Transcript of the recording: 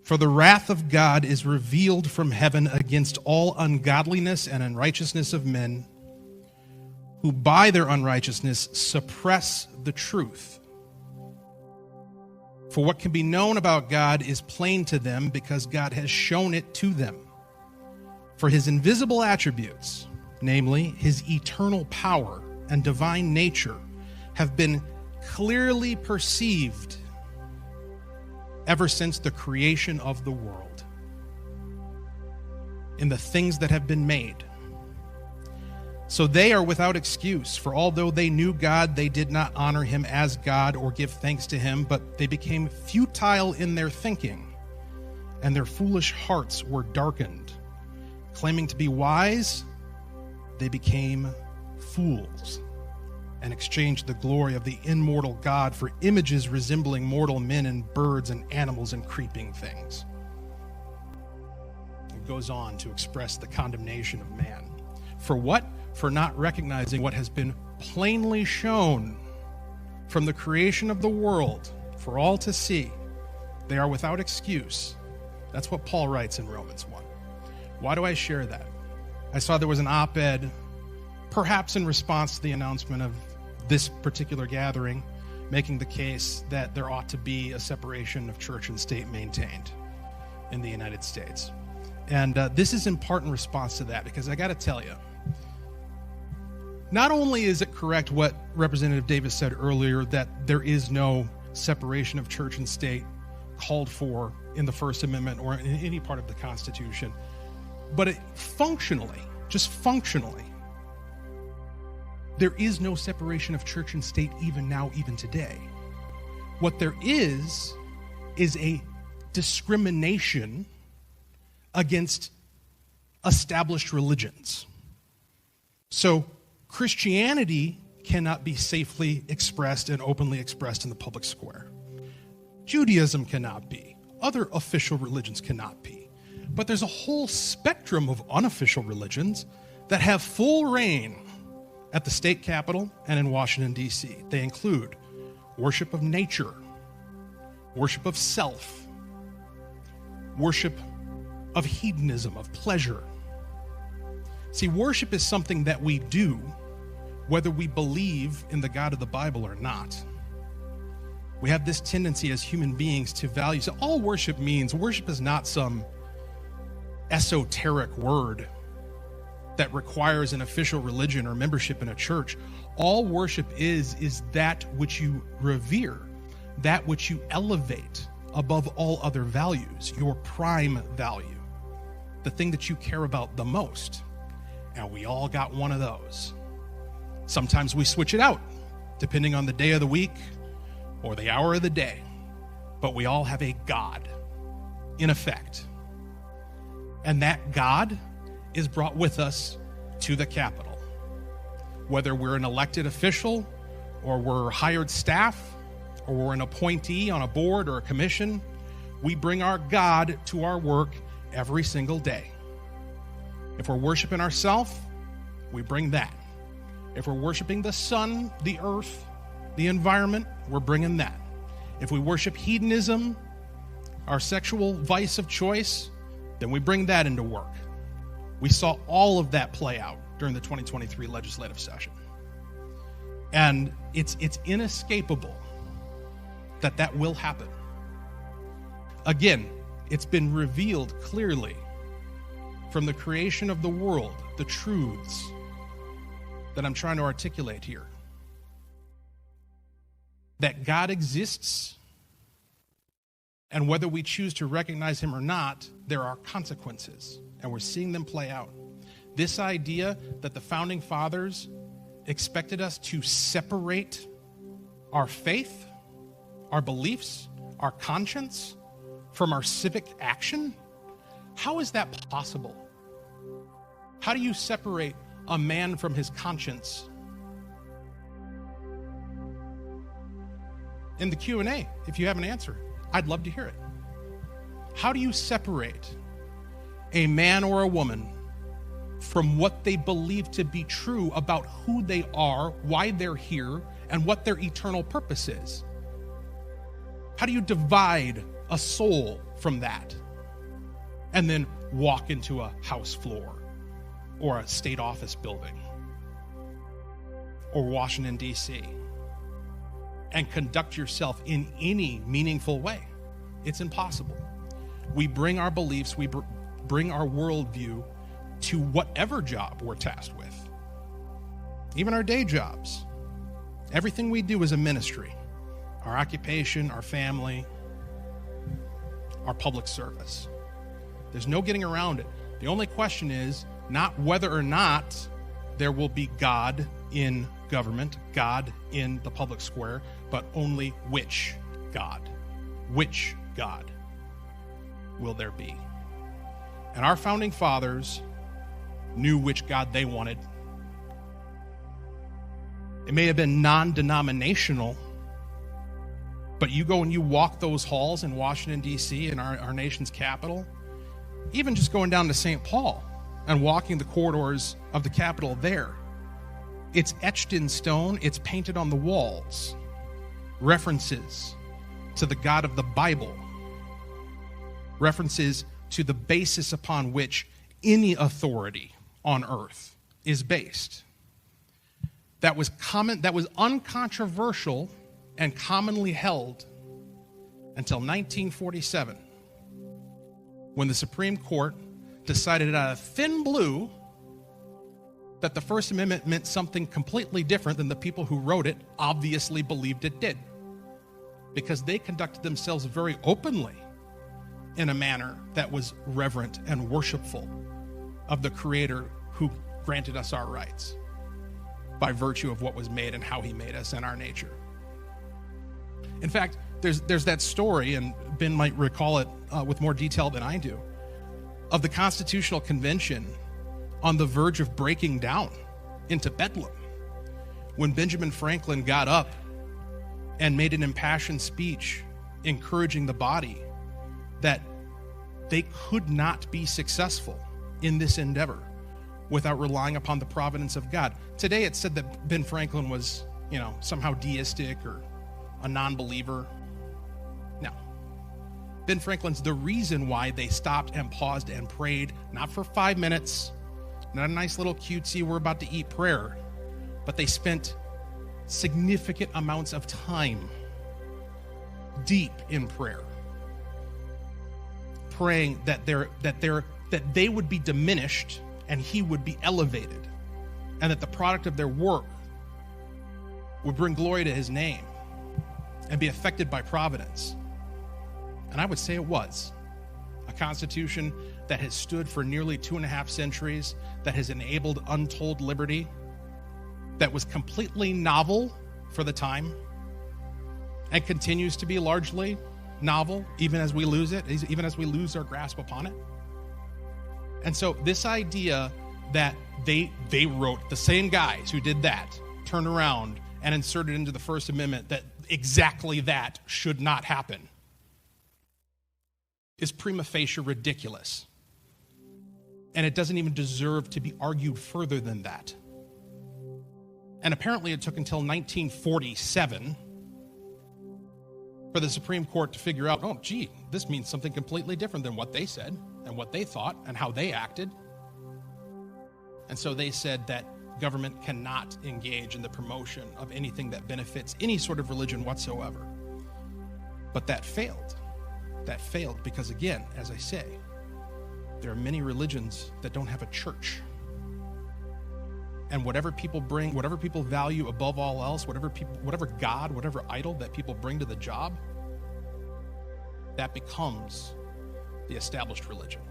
For the wrath of God is revealed from heaven against all ungodliness and unrighteousness of men, who by their unrighteousness suppress the truth. For what can be known about God is plain to them, because God has shown it to them. For his invisible attributes, namely his eternal power and divine nature, have been clearly perceived ever since the creation of the world, in the things that have been made. So they are without excuse, for although they knew God, they did not honor him as God or give thanks to him, but they became futile in their thinking, and their foolish hearts were darkened. Claiming to be wise, they became fools, and exchanged the glory of the immortal God for images resembling mortal men and birds and animals and creeping things. It goes on to express the condemnation of man. For what? For not recognizing what has been plainly shown from the creation of the world for all to see. They are without excuse. That's what Paul writes in Romans 1. Why do I share that? I saw there was an op-ed, perhaps in response to the announcement of this particular gathering, making the case that there ought to be a separation of church and state maintained in the United States. And this is in part in response to that, because I got to tell you, not only is it correct what Representative Davis said earlier, that there is no separation of church and state called for in the First Amendment or in any part of the Constitution, but functionally, just functionally, there is no separation of church and state even now, even today. What there is a discrimination against established religions. So Christianity cannot be safely expressed and openly expressed in the public square. Judaism cannot be. Other official religions cannot be. But there's a whole spectrum of unofficial religions that have full reign at the state capitol and in Washington, D.C. They include worship of nature, worship of self, worship of hedonism, of pleasure. See, worship is something that we do whether we believe in the God of the Bible or not. We have this tendency as human beings to value. So all worship means, worship is not some esoteric word that requires an official religion or membership in a church. All worship is that which you revere, that which you elevate above all other values, your prime value, the thing that you care about the most. And we all got one of those. Sometimes we switch it out, depending on the day of the week or the hour of the day. But we all have a God, in effect. And that God is brought with us to the Capitol. Whether we're an elected official, or we're hired staff, or we're an appointee on a board or a commission, we bring our God to our work every single day. If we're worshiping ourselves, we bring that. If we're worshiping the sun, the earth, the environment, we're bringing that. If we worship hedonism, our sexual vice of choice, then we bring that into work. We saw all of that play out during the 2023 legislative session. And it's inescapable that will happen. Again, it's been revealed clearly from the creation of the world, the truths that I'm trying to articulate here. That God exists, and whether we choose to recognize him or not, there are consequences, and we're seeing them play out. This idea that the founding fathers expected us to separate our faith, our beliefs, our conscience from our civic action, how is that possible? How do you separate a man from his conscience? In the Q&A, if you have an answer, I'd love to hear it. How do you separate a man or a woman from what they believe to be true about who they are, why they're here, and what their eternal purpose is? How do you divide a soul from that and then walk into a house floor or a state office building or Washington, D.C. and conduct yourself in any meaningful way. It's impossible. We bring our beliefs, we bring our worldview to whatever job we're tasked with, even our day jobs. Everything we do is a ministry. Our occupation, our family, our public service. There's no getting around it. The only question is not whether or not there will be God in government, God in the public square, but only which God. Which God will there be? And our founding fathers knew which God they wanted. It may have been non-denominational, but you go and you walk those halls in Washington, D.C., in our nation's capital, even just going down to St. Paul and walking the corridors of the Capitol there, it's etched in stone, it's painted on the walls, references to the God of the Bible, references to the basis upon which any authority on earth is based. That was uncontroversial and commonly held until 1947, when the Supreme Court decided out of thin blue that the First Amendment meant something completely different than the people who wrote it obviously believed it did, because they conducted themselves very openly in a manner that was reverent and worshipful of the Creator who granted us our rights by virtue of what was made and how he made us and our nature. In fact, there's that story, and Ben might recall it with more detail than I do, of the Constitutional Convention on the verge of breaking down into bedlam when Benjamin Franklin got up and made an impassioned speech encouraging the body that they could not be successful in this endeavor without relying upon the providence of God. Today it's said that Ben Franklin was, somehow deistic or a non-believer. No. Ben Franklin's the reason why they stopped and paused and prayed, not for 5 minutes, not a nice little cutesy, we're about to eat prayer, but they spent significant amounts of time deep in prayer, praying that they would be diminished and he would be elevated, and that the product of their work would bring glory to his name and be affected by providence. And I would say it was a constitution that has stood for nearly 2.5 centuries, that has enabled untold liberty, that was completely novel for the time, and continues to be largely novel even as we lose it, even as we lose our grasp upon it. And so this idea that they wrote, the same guys who did that, turned around and inserted into the First Amendment that exactly that should not happen, is prima facie ridiculous. And it doesn't even deserve to be argued further than that. And apparently it took until 1947 for the Supreme Court to figure out, this means something completely different than what they said and what they thought and how they acted. And so they said that government cannot engage in the promotion of anything that benefits any sort of religion whatsoever. But that failed. That failed because, again, as I say, there are many religions that don't have a church. And whatever people bring, whatever people value above all else, whatever God, whatever idol that people bring to the job, that becomes the established religion.